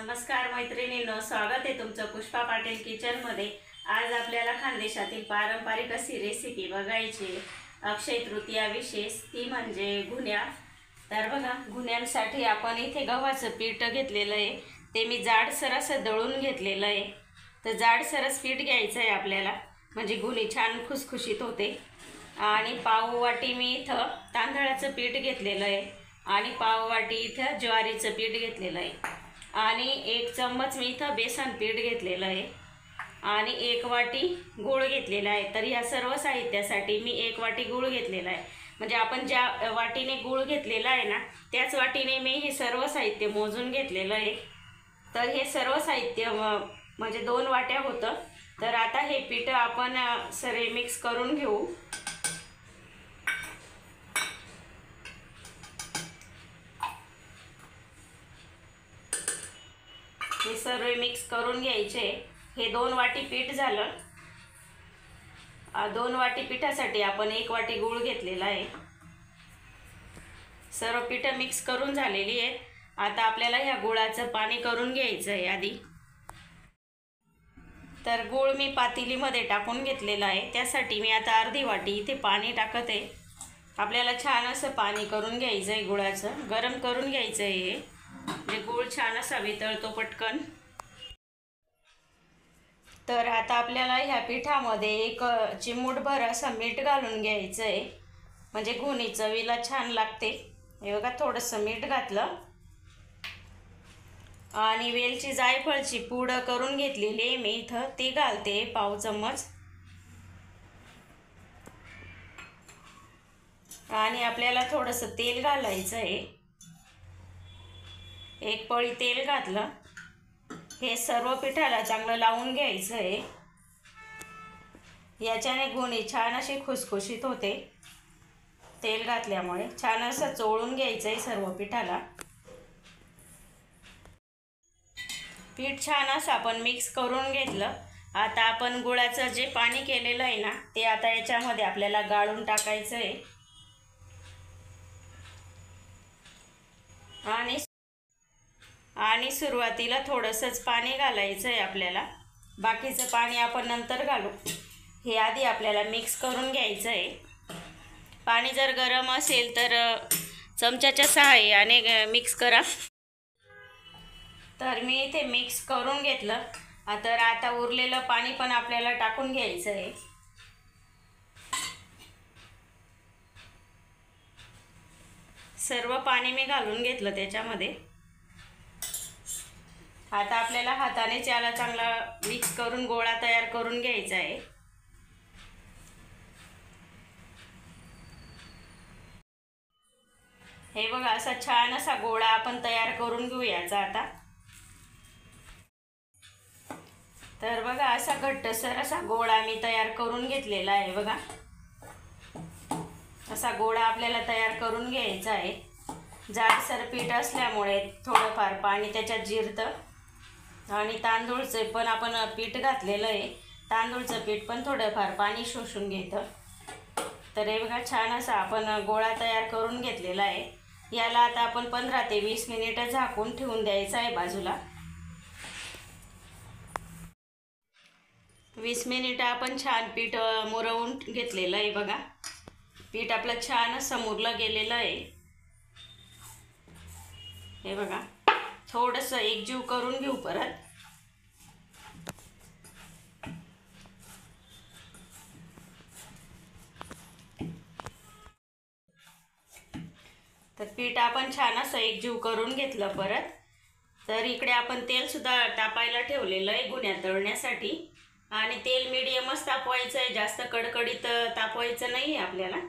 नमस्कार मैत्रिणींनो, स्वागत आहे तुमचं पुष्पा पाटील किचनमध्ये। आज आपल्याला खानदेशातील पारंपरिक अशी रेसिपी बघायची। अक्षय तृतीया विशेष ती म्हणजे घुन्या। तर बघा, घुन्यांसाठी आपण इथे गव्हाचं पीठ घेतलेलं आहे, ते मी जाडसर असं दळून घेतलेलं आहे। तर जाडसरच पीठ घ्यायचं आहे आपल्याला, म्हणजे घुनी छान खुसखुशीत होते। आणि पाव वाटी मी इथं तांदळाचं पीठ घेतलेलं आहे आणि पाव वाटी इथं ज्वारीचं पीठ घेतलेलं आहे आणि 1 चम्मच मी इथं बेसन पीठ घेतलेलं आहे आणि 1 वाटी गूळ घेतलेला आहे। तर या सर्व साहित्यासाठी मी 1 वाटी गूळ घेतलेला आहे, म्हणजे आपण ज्या वाटीने गूळ घेतलेला आहे ना, त्याच वाटीने मी हे सर्व साहित्य मोजून घेतलेलं आहे। तर हे सर्व साहित्य म्हणजे 2 वाट्या होतं। तर आता हे पीठ आपण सगळे मिक्स करून घेऊ। हे सर्व मिक्स करून घ्यायचे। हे 2 वाटी पीठ झालं। 2 वाटी पिठासाठी आपण 1 वाटी गूळ घेतलेला आहे। सर्व पीठ मिक्स करून झालेली आहे। आता आपल्याला ह्या गुळाचं पाणी करून घ्यायचं आहे आधी। तर गूळ मी पातेलीमध्ये टाकून घेतलेला आहे, त्यासाठी मी आता अर्धी वाटी इथे पाणी टाकत आहे। आपल्याला छान असं पाणी करून घ्यायचं आहे, गुळाचं गरम करून घ्यायचं आहे। हे म्हणजे गूळ छान असा वितळतो पटकन। तर आता आपल्याला ह्या पिठामध्ये 1 चिमूटभर असं मीठ घालून घ्यायचं आहे, म्हणजे घुनी चवीला छान लागते। हे बघा, थोडंसं मीठ घातलं आणि वेलची जायफळची पूड करून घेतलेली आहे मी इथं, ती घालते पाव चम्मच। आणि आपल्याला थोडंसं तेल घालायचं आहे, 1 पळी तेल घातलं। हे सर्व पिठाला चांगलं लावून घ्यायचं आहे, याच्याने घुनी छान अशी खुसखुशीत होते। तेल घातल्यामुळे छान असं चोळून घ्यायचं आहे सर्व पिठाला। पीठ छान असं आपण मिक्स करून घेतलं। आता आपण गुळाचं जे पाणी केलेलं आहे ना, ते आता याच्यामध्ये आपल्याला गाळून टाकायचं आहे आणि सुरुवातीला थोडंसंच पाणी घालायचं आहे आपल्याला, बाकीचं पाणी आपण नंतर घालू। हे आधी आपल्याला मिक्स करून घ्यायचं आहे। पाणी जर गरम असेल तर चमच्याच्या सहाय्याने मिक्स करा। तर मी इथे मिक्स करून घेतलं। तर आता उरलेलं पाणी पण आपल्याला टाकून घ्यायचं आहे। सर्व पाणी मी घालून घेतलं त्याच्यामध्ये। आता आपल्याला हाताने याला चांगला मिक्स करून गोळा तयार करून घ्यायचा आहे। हे बघा, असा छान असा गोळा आपण तयार करून घेऊ याचा आता। तर बघा, असा घट्टसर असा गोळा मी तयार करून घेतलेला आहे। बघा, असा गोळा आपल्याला तयार करून घ्यायचा आहे। जाडसर पीठ असल्यामुळे थोडंफार पाणी त्याच्यात जिरतं आणि तांदूळचे पण आपण पीठ घातलेलं आहे, तांदूळचं पीठ पण थोडंफार पाणी शोषून घेतं। तर हे बघा, छान असा आपण गोळा तयार करून घेतलेला आहे। याला आता आपण 15 ते 20 मिनिटं झाकून ठेवून द्यायचं आहे बाजूला। 20 मिनिटं आपण छान पीठ मुरवून घेतलेलं आहे। बघा, पीठ आपलं छान असं मुरलं गेलेलं आहे। हे बघा, थोडंसं एकजीव करून घेऊ परत। तर पीठ आपण छान असं एकजीव करून घेतलं परत। तर इकडे आपण तेल सुद्धा तापायला ठेवलेलं आहे घुन्या तळण्यासाठी, आणि तेल मीडियमच तापवायचं आहे, जास्त कडकडीत तापवायचं नाही आहे आपल्याला।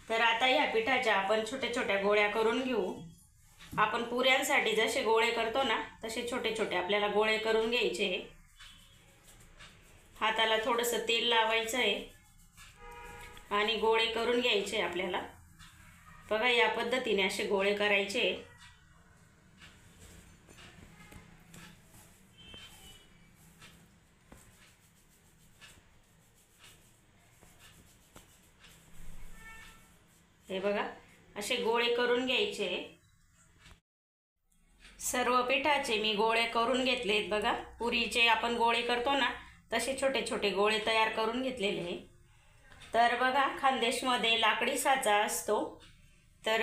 तर आता ह्या पिठाच्या आपण छोट्या छोट्या गोळ्या करून घेऊ। आपण पुऱ्यांसाठी जसे गोळे करतो ना, तसे छोटे छोटे आपल्याला गोळे करून घ्यायचे। हाताला थोडंसं तेल लावायचं आहे आणि गोळे करून घ्यायचे आपल्याला। बघा, या पद्धतीने असे गोळे करायचे। हे बघा, असे गोळे करून घ्यायचे। सर्व पिठाचे मी गोळे करून घेतलेत बघा. पुरीचे आपण गोळे करतो ना तसे छोटे छोटे गोळे तयार करून घेतलेले आहे. तर बघा, खानदेशमध्ये लाकडी साचा असतो. तर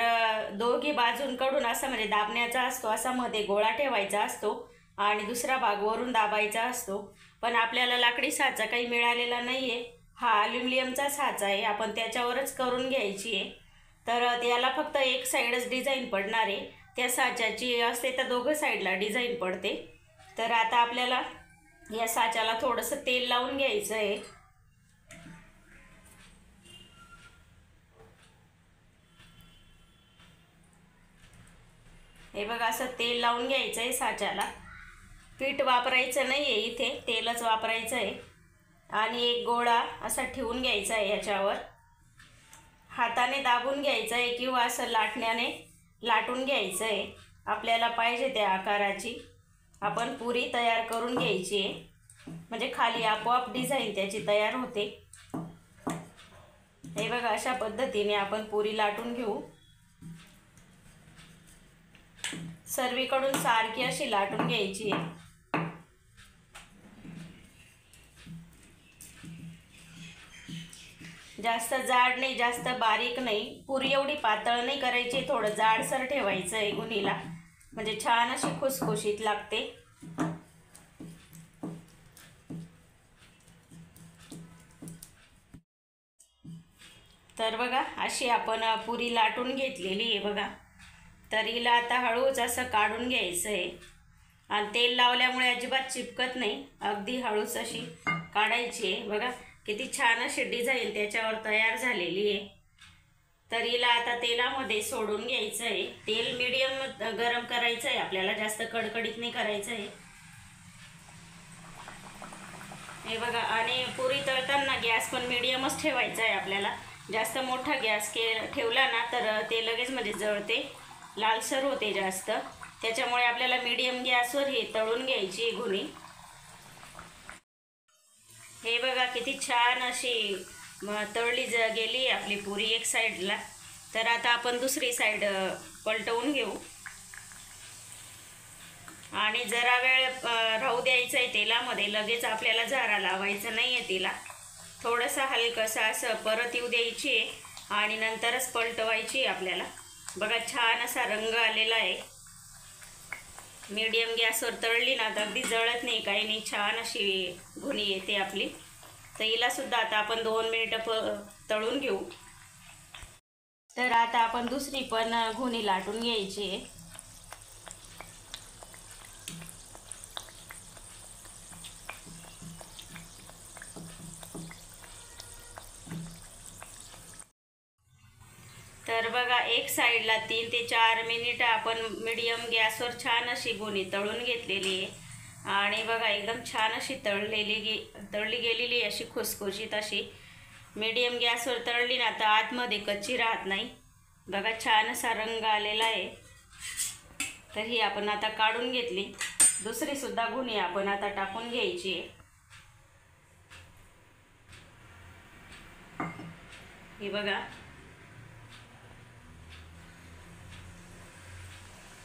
दोघी बाजूंकडून असा म्हणजे दाबण्याचा असतो, असा मध्ये गोळा ठेवायचा असतो आणि दुसरा भाग वरून दाबायचा असतो. पण आपल्याला लाकडी साचा काही मिळालेला नाही आहे. हा ॲल्युमिनियमचा साचा आहे, आपण त्याच्यावरच करून घ्यायची आहे. तर त्याला फक्त एक साईडच डिझाईन पडणार आहे. त्या साच्याची असते तर दोघं साईडला डिझाईन पडते. तर आता आपल्याला या साच्याला थोडंसं तेल लावून घ्यायचं आहे. हे बघा, असं तेल लावून घ्यायचं आहे साच्याला. पीठ वापरायचं नाही आहे इथे, तेलच वापरायचं आहे. आणि एक गोळा असा ठेवून घ्यायचा आहे याच्यावर. हाताने दाबून घ्यायचं आहे किंवा असं लाटण्याने लाटून घ्यायचं आहे. आपल्याला पाहिजे त्या आकाराची आपण पुरी तयार करून घ्यायची आहे. म्हणजे खाली आपोआप डिझाईन त्याची तयार होते. हे बघा, अशा पद्धतीने आपण पुरी लाटून घेऊ. सर्वीकडून सारखी अशी लाटून घ्यायची आहे. जास्त जाड नाही, जास्त बारीक नाही, पुरी एवढी पातळ नाही करायची, थोडं जाडसर ठेवायचं आहे गुणीला, म्हणजे छान अशी खुसखुशीत लागते. तर बघा, अशी आपण पुरी लाटून घेतलेली आहे बघा. तर हिला आता हळूच असं काढून घ्यायचं आहे. आणि तेल लावल्यामुळे अजिबात चिपकत नाही, अगदी हळूच अशी काढायची आहे. बघा किती छान अशी डिझाईन त्याच्यावर तयार झालेली आहे. तर हिला आता तेलामध्ये सोडून घ्यायचं आहे. तेल मीडियम गरम करायचं आहे आपल्याला, जास्त कडकडीत नाही करायचं आहे. हे बघा, आणि पुरी तळताना गॅस पण मीडियमच ठेवायचा आहे आपल्याला. जास्त मोठा गॅस ठेवला ना तर ते लगेच म्हणजे जळते, लालसर होते जास्त. त्याच्यामुळे आपल्याला मीडियम गॅसवर हे तळून घ्यायची घुणी. हे बघा, किती छान अशी तळली गेली आपली पुरी एक साईडला. तर आता आपण दुसरी साईड पलटवून घेऊ. आणि जरा वेळ राहू द्यायचं आहे तेलामध्ये, लगेच आपल्याला झारा लावायचं नाही आहे तिला. थोडंसं हलकंसं असं परत येऊ द्यायची आहे आणि नंतरच पलटवायची आपल्याला. बघा, छान असा रंग आलेला आहे. मीडियम गॅसवर तळली ना तर अगदी जळत नाही, काही नाही, छान अशी घुणी येते आपली. तर हिलासुद्धा आता आपण 2 मिनिटं तळून घेऊ. तर आता आपण दुसरी पण घुणी लाटून घ्यायची आहे. तर बघा, एक साईडला 3 ते 4 मिनिटं आपण मीडियम गॅसवर छान अशी घुणी तळून घेतलेली आहे. आणि बघा, एकदम छान अशी तळली गेलेली अशी खुसखुशीत अशी. मीडियम गॅसवर तळली ना तर आतमध्ये कच्ची राहत नाही. बघा, छान असा रंग आलेला आहे. तर ही आपण आता काढून घेतली. दुसरीसुद्धा घुणी आपण आता टाकून घ्यायची आहे. ही बघा,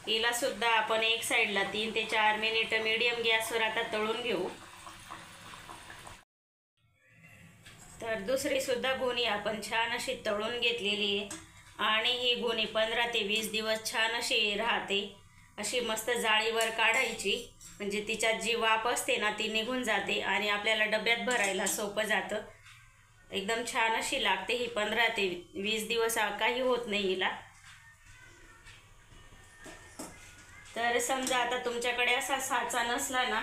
हिला सुद्धा आपण एक साईडला 3 ते 4 मिनिटं मीडियम गॅसवर आता तळून घेऊ. तर दुसरी सुद्धा घुणी आपण छान अशी तळून घेतलेली आहे. आणि ही घुणी 15 ते 20 दिवस छान अशी राहते. अशी मस्त जाळीवर काढायची, म्हणजे तिच्यात जी वाफ असते ना ती निघून जाते आणि आपल्याला डब्यात भरायला सोपं जातं. एकदम छान अशी लागते ही. 15 ते 20 दिवस काही होत नाही हिला. तर समजा आता तुमच्याकडे असा साचा नसला ना,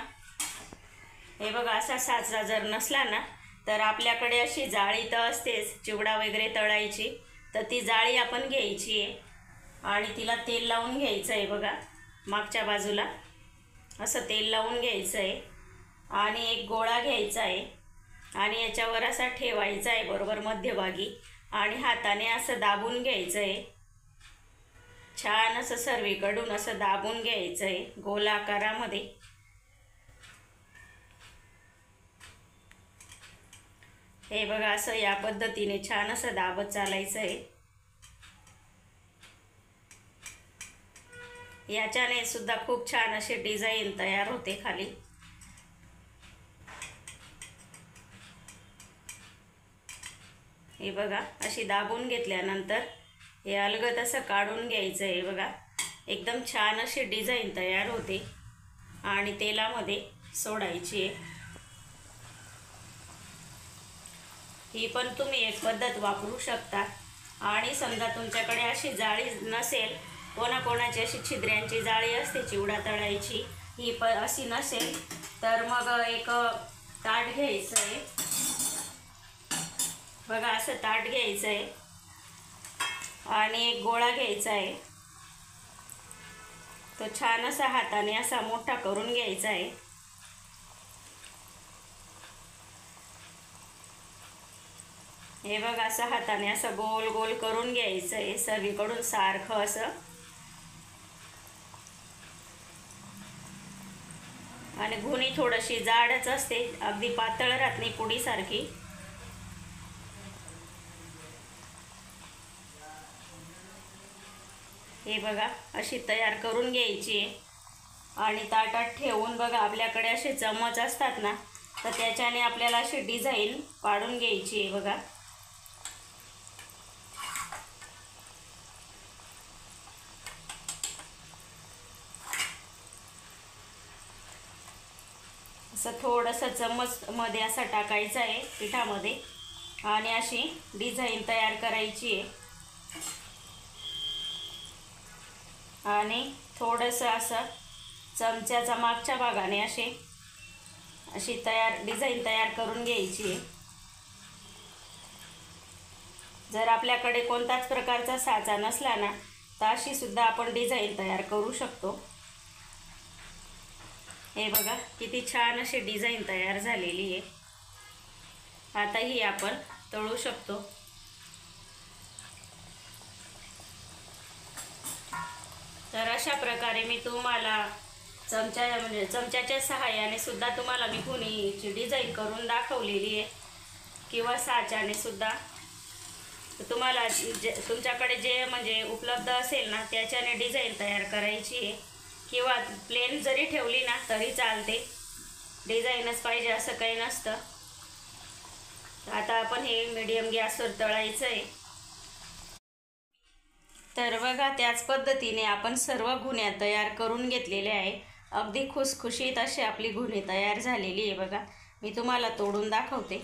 हे बघा, असा साचा जर नसला ना तर आपल्याकडे अशी जाळी तर असतेच, चिवडा वगैरे तळायची. तर ती जाळी आपण घ्यायची आहे आणि तिला तेल लावून घ्यायचं आहे. बघा, मागच्या बाजूला असं तेल लावून घ्यायचं आहे. आणि एक गोळा घ्यायचा आहे आणि याच्यावर असा ठेवायचा आहे बरोबर मध्यभागी. आणि हाताने असं दाबून घ्यायचं आहे. छान असं सर्वीकडून असं दाबून घ्यायचं आहे गोल आकारामध्ये. हे बघा, असं या पद्धतीने छान असं दाबत चालायचं आहे. याच्याने सुद्धा खूप छान अशी डिझाईन तयार होते खाली. हे बघा, अशी दाबून घेतल्यानंतर हे अलगद असं काढून घ्यायचं आहे. बघा, एकदम छान अशी डिझाईन तयार होते आणि तेलामध्ये सोडायची आहे. ही पण तुम्ही एक पद्धत वापरू शकता. आणि समजा तुमच्याकडे अशी जाळी नसेल, कोणाकोणाची अशी छिद्र्यांची जाळी असते चिवडा तळायची, ही अशी नसेल तर मग एक ताट घ्यायचं आहे. बघा, असं ताट घ्यायचं आहे आणि एक गोळा घ्यायचा आहे. तो छान असा हाताने असा मोठा करून घ्यायचा आहे. हे बघा, असं हाताने असं गोल गोल करून घ्यायचं आहे सगळीकडून सारखं असं. आणि घुणी थोडीशी जाडच असते, अगदी पातळ राहत नाही पुडीसारखी. हे बघा, अशी तयार करून घ्यायची आहे. आणि ताटात ठेवून बघा, आपल्याकडे असे चमच असतात ना, तर त्याच्याने आपल्याला अशी डिझाईन पाडून घ्यायची आहे. बघा, असं थोडंसं चम्मचमध्ये असा टाकायचं आहे पिठामध्ये आणि अशी डिझाईन तयार करायची आहे. आणि थोडंसं असं चमच्याच्या मागच्या भागाने अशी डिझाईन तयार करून घ्यायची आहे. जर आपल्याकडे कोणताच प्रकारचा साचा नसला ना, तर अशी सुद्धा आपण डिझाईन तयार करू शकतो. हे बघा, किती छान अशी डिझाईन तयार झालेली आहे. आता ही आपण तळू शकतो. तर अशा प्रकारे मी तुम्हाला चमच्याच्या सहाय्याने सुद्धा तुम्हाला मी घुणीची डिझाईन करून दाखवलेली आहे, किंवा साच्याने सुद्धा. तुम्हाला तुमच्याकडे जे उपलब्ध असेल ना, त्याच्याने डिझाईन तयार करायची आहे. किंवा प्लेन जरी ठेवली ना तरी चालते, डिझाईनच पाहिजे असं काही नसतं. आता आपण हे मीडियम गॅसवर तळायचं आहे. तर बघा, त्याच पद्धतीने आपण सर्व घुण्या तयार करून घेतलेल्या आहे. अगदी खुसखुशीत अशी आपली घुणी तयार झालेली आहे. बघा, मी तुम्हाला तोडून दाखवते.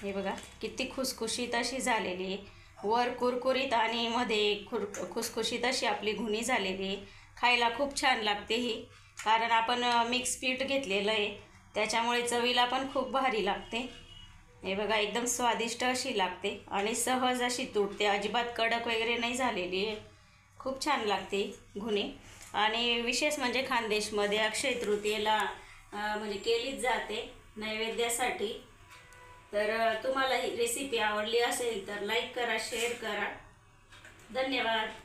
हे बघा, किती खुसखुशीत अशी झालेली आहे. वर कुरकुरीत आणि मध्ये खुसखुशीत अशी आपली घुणी झालेली आहे. खायला खूप छान लागते ही, कारण आपण मिक्स पीठ घेतलेलं आहे, त्याच्यामुळे चवीला पण खूप भारी लागते. हे बघा, एकदम स्वादिष्ट अशी लागते आणि सहज अशी तुटते, अजिबात कडक वगैरे नाही झालेली आहे. खूप छान लागते घुणी. आणि विशेष म्हणजे खानदेशमध्ये अक्षय तृतीयेला केलीच जाते नैवेद्यासाठी. तर तुम्हाला ही रेसिपी आवडली असेल तर लाईक करा, शेअर करा. धन्यवाद.